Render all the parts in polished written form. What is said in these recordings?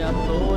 អ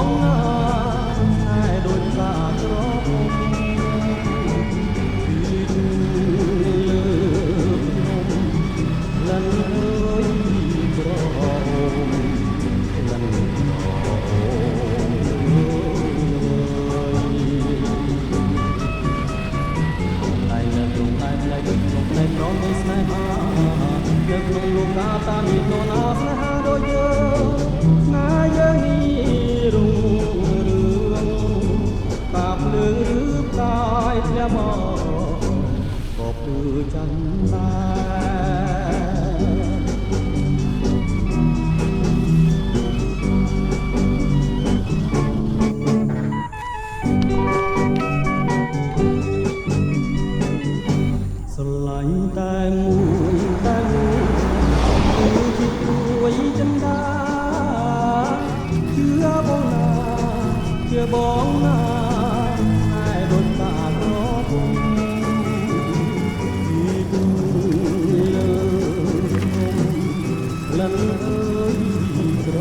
បងណាតែដូចសាក្រពីលើភ្នំលិនអើយក្រលិនតែនៅក្នុងតែផ្លែក្នុងតែប្រមនៃស្នេហានៅក្នុងលោកកាតាមាននរណាស្នេហាដូចយើងស្នេហ៍យើងនេះរុងរឿងតាភ្លើងឬផ្កាយធ្លាក់មកក៏គឺចាំស្រឡាញ់តែមួយតែមួយគឺជាព្រួយចិន្តាជឿបងណាជឿបងណាតែដូចតាក្រពុំពីទូលើលិនអើយក្រ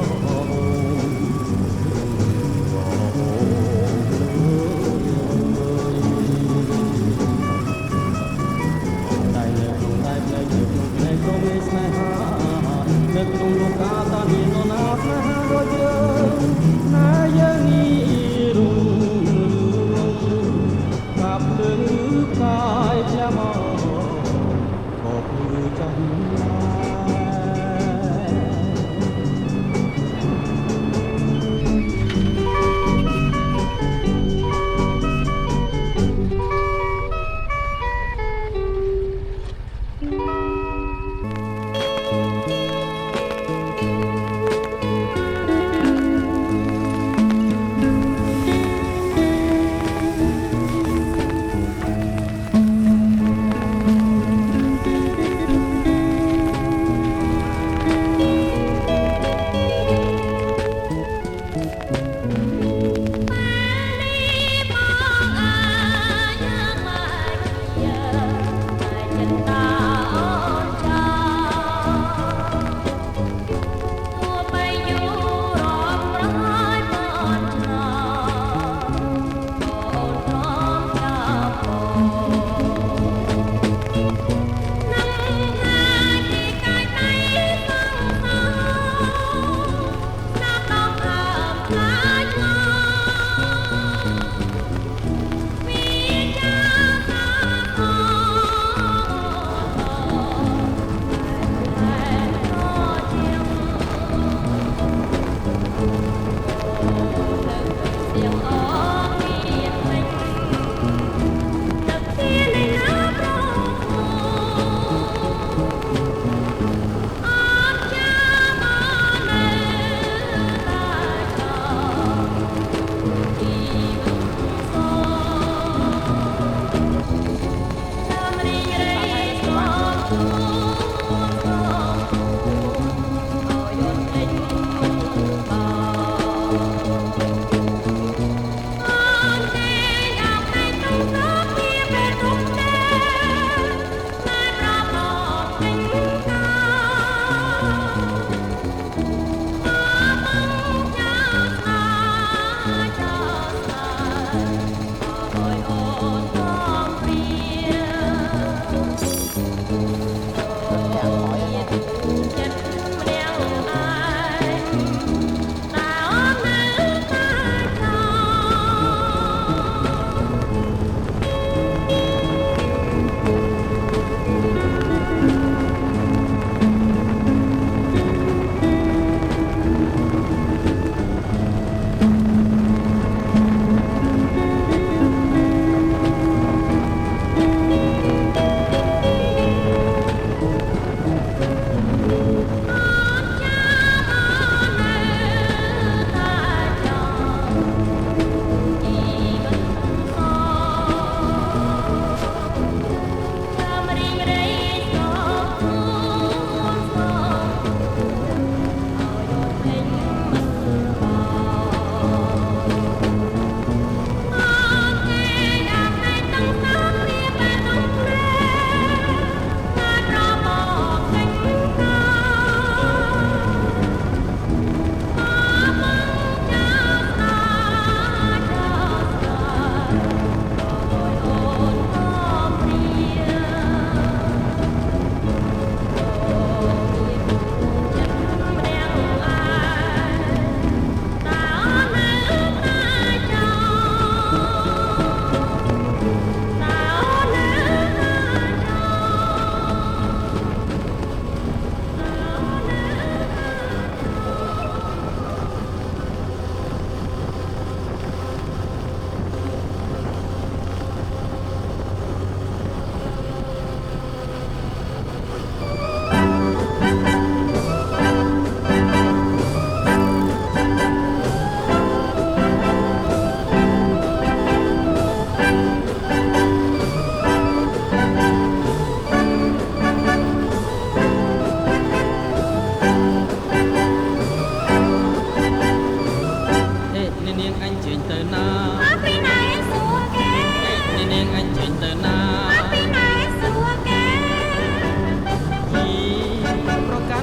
នៅក្នុងលោកកាតាមាននរណាស្នេហាដូចយើងណាយើងនេះរុងរឿងកាប់ភ្លើងកាយផ្លែមកក៏គឺចាំ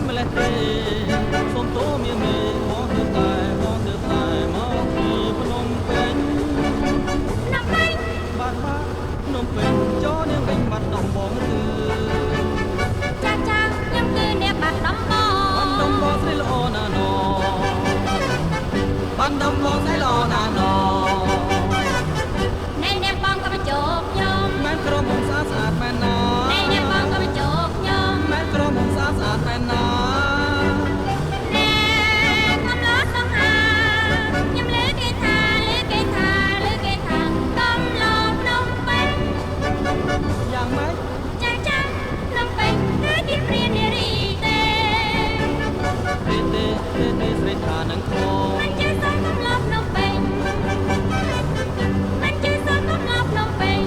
ម្លេះទេសូមតោមានមេមកទៅតែមកពីភ្នំពេញបាទភ្នំពេញចូលនាងវិញបាត់ដំបងឬចាខ្ញុំគឺអ្នកបាត់ដំបងស្រីល្អណាស់ណោបាត់ដំបងស្រីល្អណាស់ណោអ្នកបងក៏មកជោគខ្ញុំមែនក្រមុំស្អាតមែនណាអ្នកបងក៏មកជោគខ្ញុំមែនក្រមុំស្អាតមែនណាកំឡោះសង្ហាខ្ញុំលើគេថាកំឡោះភ្នំពេញយ៉ាងម៉េចចាភ្នំពេញគឺជាព្រាននារីទេស្រីថានឹងខំមិនចេះសងកំឡោះភ្នំពេញមិនចេះសងកំឡោះភ្នំពេញ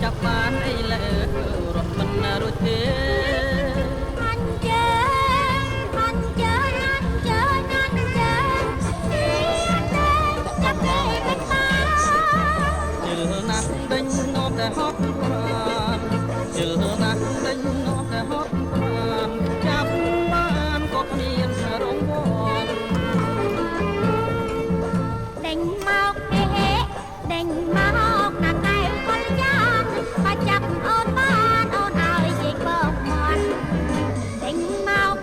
ចាប់បានអីលើរត់មិនរួចទេអញ្ជើញចាប់គេមិនបានជិលណាស់ដេញនោមតែហត់ប្រានជិលណាស់ដេញនោមតែហត់ប្រានចាប់បានក៏គ្មានរង្វាន់ដេញមកដេញមកណាកែវកលយានបើចាប់អូនបានអូនឲ្យជិះបងមន់ដេញមក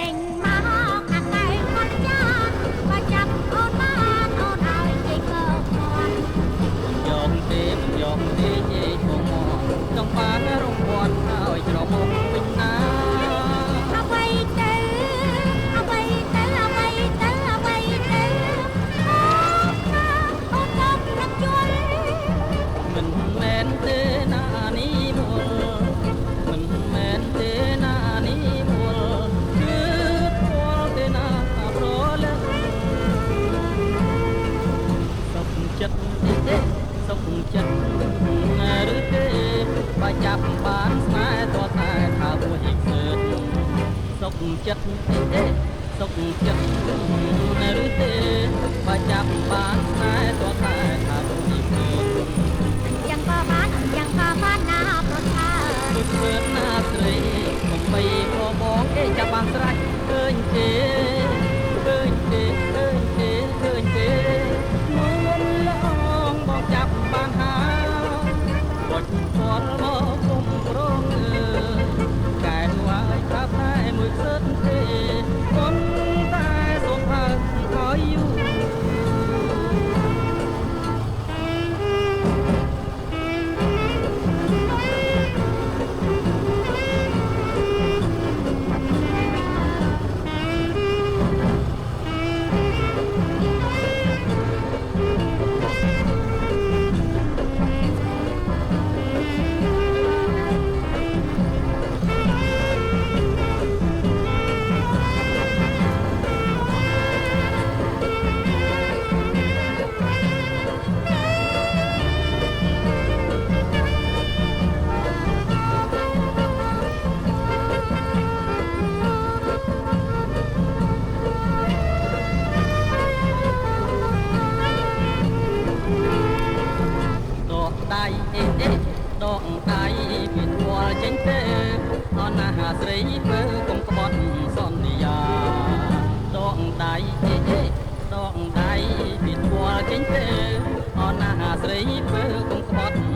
ដេញមកណាកែវកលយានបើចាប់អូនបានអូនឲ្យជិះបងមន់យកទេជិះបងមកចង់បានរង្វាន់ឲ្យច្រមុំវិញណាអ្វីទៅអូនទៅនឹងជន់មិនមែនទេណានេះមុលមិនមែនទេណានេះមុលគឺពលទេណាប្រលឹកសុខចិត្តទេសុខចិត្តឬទេបើចាប់បានស្នេហ៍តតែថាមួយឃើញសុខចិត្តទេសុខចិត្តឬទេបើចាប់បានស្នេហ៍តតែថាមួយឃើញយ៉ាងក៏បានណាប្រថាធ្វើណាស្រីបំបីក៏បងគេចាប់បានស្រេចឃើញទេមុនល្អ កដៃពីធွာចេញទេអនណាស្រីពើកុំក្បត់សន្យាដកដៃដកដៃពីធွာចេញទេអនណាស្រីពើកុំក្បត់